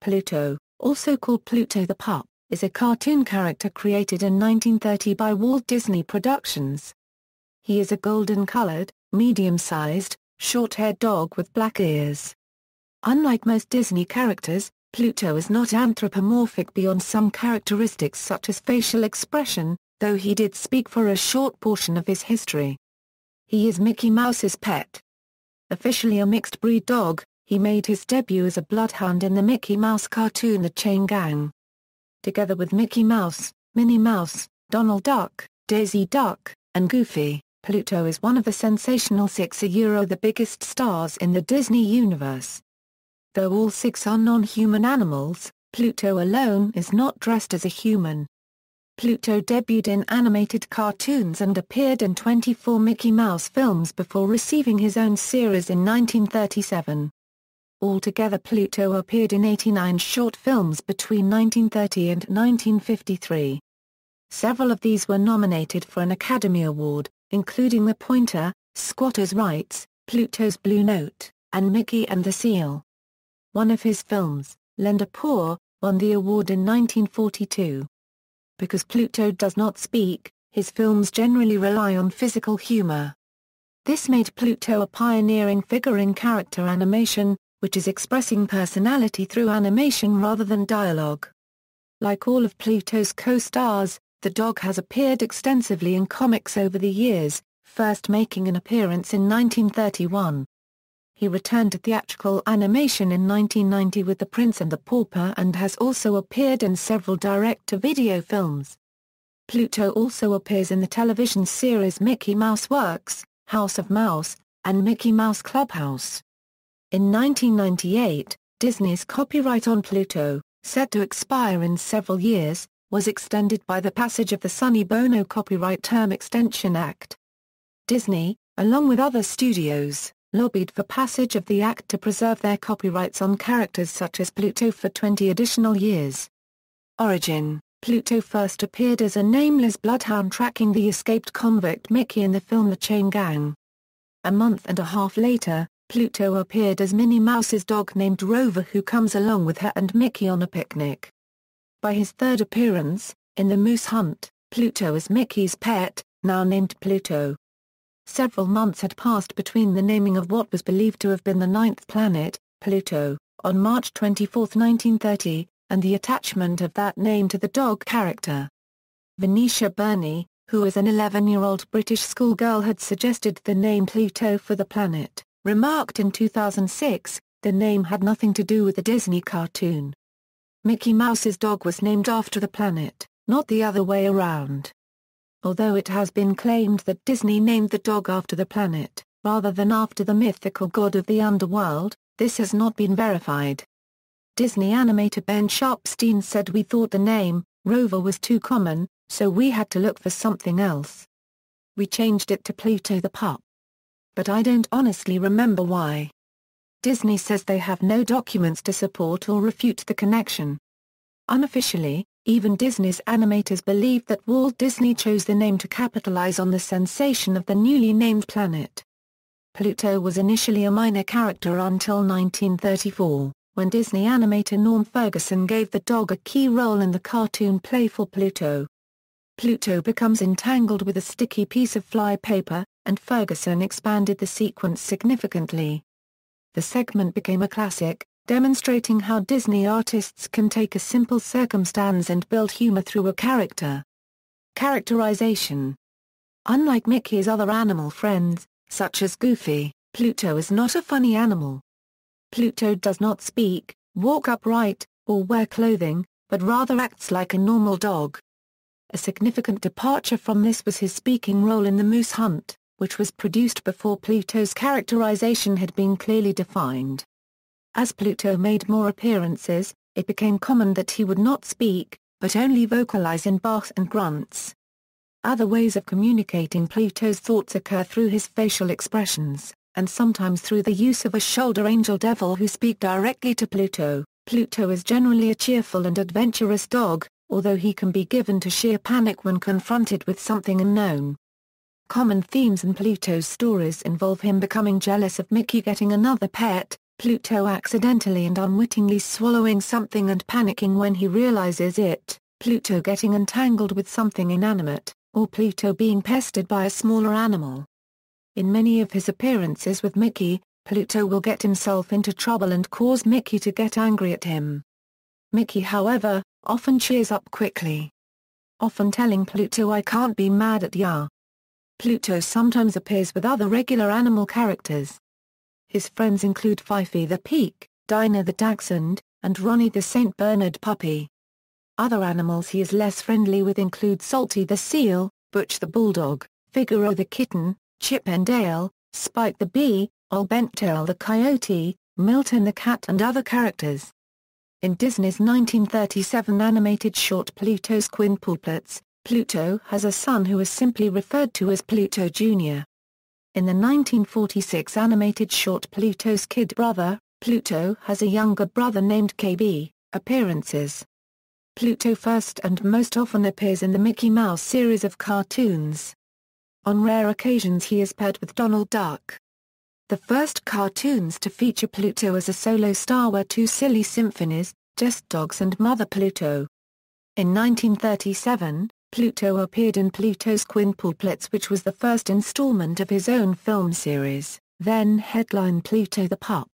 Pluto, also called Pluto the Pup, is a cartoon character created in 1930 by Walt Disney Productions. He is a golden-colored, medium-sized, short-haired dog with black ears. Unlike most Disney characters, Pluto is not anthropomorphic beyond some characteristics such as facial expression, though he did speak for a short portion of his history. He is Mickey Mouse's pet. Officially a mixed-breed dog, he made his debut as a bloodhound in the Mickey Mouse cartoon The Chain Gang. Together with Mickey Mouse, Minnie Mouse, Donald Duck, Daisy Duck, and Goofy, Pluto is one of the Sensational Six, the biggest stars in the Disney universe. Though all six are non-human animals, Pluto alone is not dressed as a human. Pluto debuted in animated cartoons and appeared in 24 Mickey Mouse films before receiving his own series in 1937. Altogether, Pluto appeared in 89 short films between 1930 and 1953. Several of these were nominated for an Academy Award, including The Pointer, Squatter's Rights, Pluto's Blue Note, and Mickey and the Seal. One of his films, Lend a Paw, won the award in 1942. Because Pluto does not speak, his films generally rely on physical humor. This made Pluto a pioneering figure in character animation, which is expressing personality through animation rather than dialogue. Like all of Pluto's co-stars, the dog has appeared extensively in comics over the years, first making an appearance in 1931. He returned to theatrical animation in 1990 with The Prince and the Pauper and has also appeared in several direct-to-video films. Pluto also appears in the television series Mickey Mouse Works, House of Mouse, and Mickey Mouse Clubhouse. In 1998, Disney's copyright on Pluto, set to expire in several years, was extended by the passage of the Sonny Bono Copyright Term Extension Act. Disney, along with other studios, lobbied for passage of the act to preserve their copyrights on characters such as Pluto for 20 additional years. Origin: Pluto first appeared as a nameless bloodhound tracking the escaped convict Mickey in the film The Chain Gang. A month and a half later, Pluto appeared as Minnie Mouse's dog named Rover, who comes along with her and Mickey on a picnic. By his third appearance, in The Moose Hunt, Pluto is Mickey's pet, now named Pluto. Several months had passed between the naming of what was believed to have been the ninth planet, Pluto, on March 24, 1930, and the attachment of that name to the dog character. Venetia Burney, who is an 11-year-old British schoolgirl, had suggested the name Pluto for the planet, remarked in 2006, the name had nothing to do with the Disney cartoon. Mickey Mouse's dog was named after the planet, not the other way around. Although it has been claimed that Disney named the dog after the planet, rather than after the mythical god of the underworld, this has not been verified. Disney animator Ben Sharpstein said, "We thought the name, Rover, was too common, so we had to look for something else. We changed it to Pluto the Pup. But I don't honestly remember why." Disney says they have no documents to support or refute the connection. Unofficially, even Disney's animators believe that Walt Disney chose the name to capitalize on the sensation of the newly named planet. Pluto was initially a minor character until 1934, when Disney animator Norm Ferguson gave the dog a key role in the cartoon Playful Pluto. Pluto becomes entangled with a sticky piece of fly paper, and Ferguson expanded the sequence significantly. The segment became a classic, demonstrating how Disney artists can take a simple circumstance and build humor through a character. Characterization: unlike Mickey's other animal friends, such as Goofy, Pluto is not a funny animal. Pluto does not speak, walk upright, or wear clothing, but rather acts like a normal dog. A significant departure from this was his speaking role in The Moose Hunt, which was produced before Pluto's characterization had been clearly defined. As Pluto made more appearances, it became common that he would not speak, but only vocalize in barks and grunts. Other ways of communicating Pluto's thoughts occur through his facial expressions, and sometimes through the use of a shoulder angel devil who speak directly to Pluto. Pluto is generally a cheerful and adventurous dog, although he can be given to sheer panic when confronted with something unknown. Common themes in Pluto's stories involve him becoming jealous of Mickey getting another pet, Pluto accidentally and unwittingly swallowing something and panicking when he realizes it, Pluto getting entangled with something inanimate, or Pluto being pestered by a smaller animal. In many of his appearances with Mickey, Pluto will get himself into trouble and cause Mickey to get angry at him. Mickey, however, often cheers up quickly, often telling Pluto, "I can't be mad at ya." Pluto sometimes appears with other regular animal characters. His friends include Fifi the Peak, Dinah the Dachshund, and Ronnie the St. Bernard puppy. Other animals he is less friendly with include Salty the Seal, Butch the Bulldog, Figaro the Kitten, Chip and Dale, Spike the Bee, Ol Benttail the Coyote, Milton the Cat and other characters. In Disney's 1937 animated short Pluto's Quintuplets, Pluto has a son who is simply referred to as Pluto Jr. In the 1946 animated short Pluto's Kid Brother, Pluto has a younger brother named KB. Appearances. Pluto first and most often appears in the Mickey Mouse series of cartoons. On rare occasions he is paired with Donald Duck. The first cartoons to feature Pluto as a solo star were two Silly Symphonies, Just Dogs and Mother Pluto. In 1937, Pluto appeared in Pluto's Quintuplets, which was the first installment of his own film series, then headlined Pluto the Pup.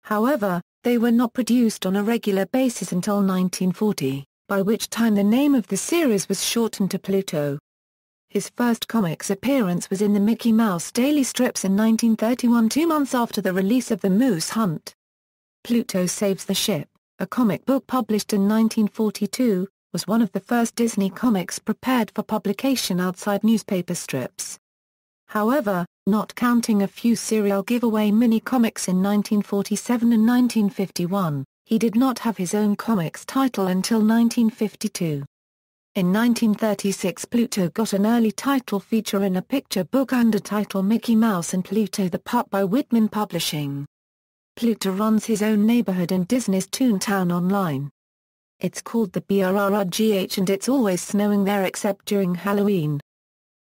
However, they were not produced on a regular basis until 1940, by which time the name of the series was shortened to Pluto. His first comics appearance was in the Mickey Mouse Daily Strips in 1931, 2 months after the release of The Moose Hunt. Pluto Saves the Ship, a comic book published in 1942, was one of the first Disney comics prepared for publication outside newspaper strips. However, not counting a few serial giveaway mini-comics in 1947 and 1951, he did not have his own comics title until 1952. In 1936 Pluto got an early title feature in a picture book under title Mickey Mouse and Pluto the Pup by Whitman Publishing. Pluto runs his own neighborhood in Disney's Toontown Online. It's called the BRRGH and it's always snowing there except during Halloween.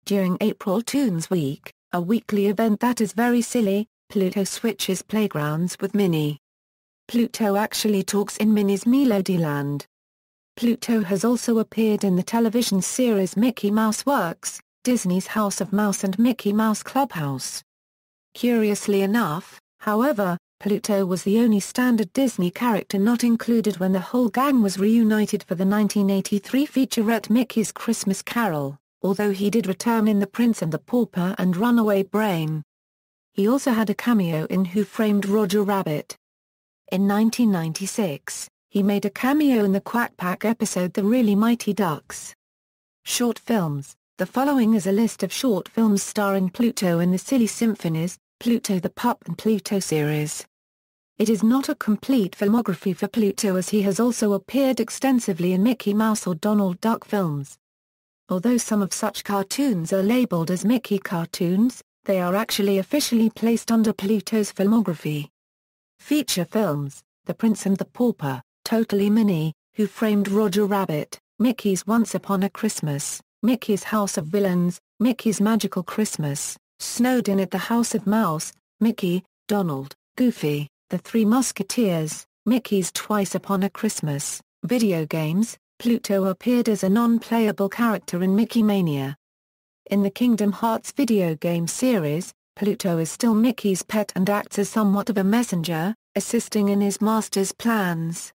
During April Toons Week, a weekly event that is very silly, Pluto switches playgrounds with Minnie. Pluto actually talks in Minnie's Melodyland. Pluto has also appeared in the television series Mickey Mouse Works, Disney's House of Mouse and Mickey Mouse Clubhouse. Curiously enough, however, Pluto was the only standard Disney character not included when the whole gang was reunited for the 1983 featurette Mickey's Christmas Carol, although he did return in The Prince and the Pauper and Runaway Brain. He also had a cameo in Who Framed Roger Rabbit. In 1996, he made a cameo in the Quack Pack episode The Really Mighty Ducks. Short films. The following is a list of short films starring Pluto in the Silly Symphonies, Pluto the Pup and Pluto series. It is not a complete filmography for Pluto as he has also appeared extensively in Mickey Mouse or Donald Duck films. Although some of such cartoons are labeled as Mickey cartoons, they are actually officially placed under Pluto's filmography. Feature films: The Prince and the Pauper, Totally Minnie, Who Framed Roger Rabbit, Mickey's Once Upon a Christmas, Mickey's House of Villains, Mickey's Magical Christmas, Snowed In at the House of Mouse, Mickey, Donald, Goofy, The Three Musketeers, Mickey's Twice Upon a Christmas. Video games: Pluto appeared as a non-playable character in Mickey Mania. In the Kingdom Hearts video game series, Pluto is still Mickey's pet and acts as somewhat of a messenger, assisting in his master's plans.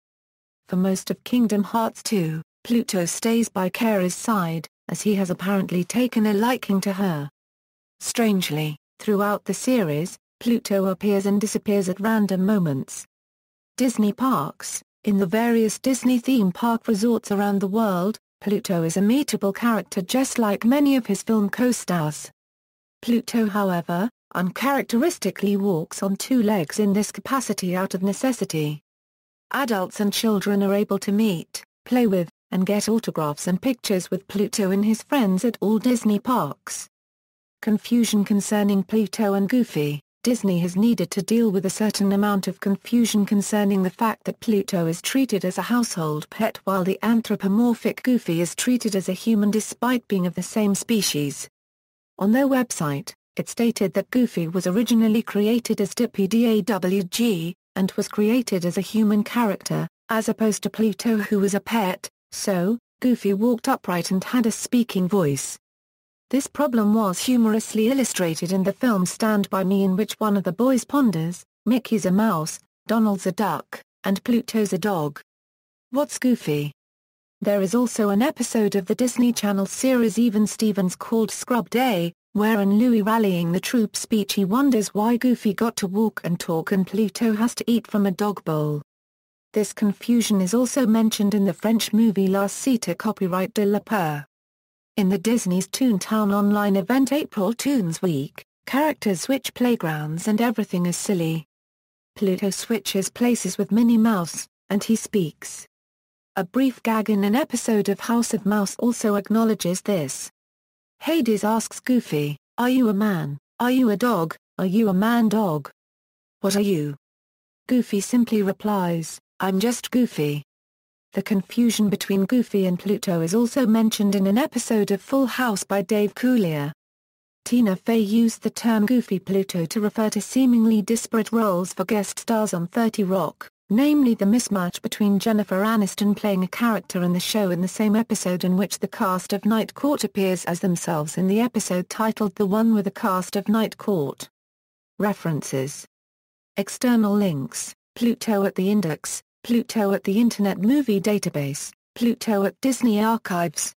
For most of Kingdom Hearts 2, Pluto stays by Kara's side, as he has apparently taken a liking to her. Strangely, throughout the series, Pluto appears and disappears at random moments. Disney parks: in the various Disney theme park resorts around the world, Pluto is a meetable character just like many of his film co-stars. Pluto, however, uncharacteristically walks on two legs in this capacity out of necessity. Adults and children are able to meet, play with, and get autographs and pictures with Pluto and his friends at all Disney parks. Confusion concerning Pluto and Goofy: Disney has needed to deal with a certain amount of confusion concerning the fact that Pluto is treated as a household pet while the anthropomorphic Goofy is treated as a human despite being of the same species. On their website, it stated that Goofy was originally created as DPDAWG, and was created as a human character, as opposed to Pluto who was a pet, so, Goofy walked upright and had a speaking voice. This problem was humorously illustrated in the film Stand By Me, in which one of the boys ponders, Mickey's a mouse, Donald's a duck, and Pluto's a dog. What's Goofy? There is also an episode of the Disney Channel series Even Stevens called Scrub Day, wherein Louie rallying the troops speech he wonders why Goofy got to walk and talk and Pluto has to eat from a dog bowl. This confusion is also mentioned in the French movie La Cité copyright de la Peur. In the Disney's Toontown online event April Toons Week, characters switch playgrounds and everything is silly. Pluto switches places with Minnie Mouse, and he speaks. A brief gag in an episode of House of Mouse also acknowledges this. Hades asks Goofy, "Are you a man? Are you a dog? Are you a man-dog? What are you?" Goofy simply replies, "I'm just Goofy." The confusion between Goofy and Pluto is also mentioned in an episode of Full House by Dave Coulier. Tina Fey used the term Goofy Pluto to refer to seemingly disparate roles for guest stars on 30 Rock, namely the mismatch between Jennifer Aniston playing a character in the show in the same episode in which the cast of Night Court appears as themselves in the episode titled The One with the Cast of Night Court. References. External links: Pluto at the Index, Pluto at the Internet Movie Database, Pluto at Disney Archives.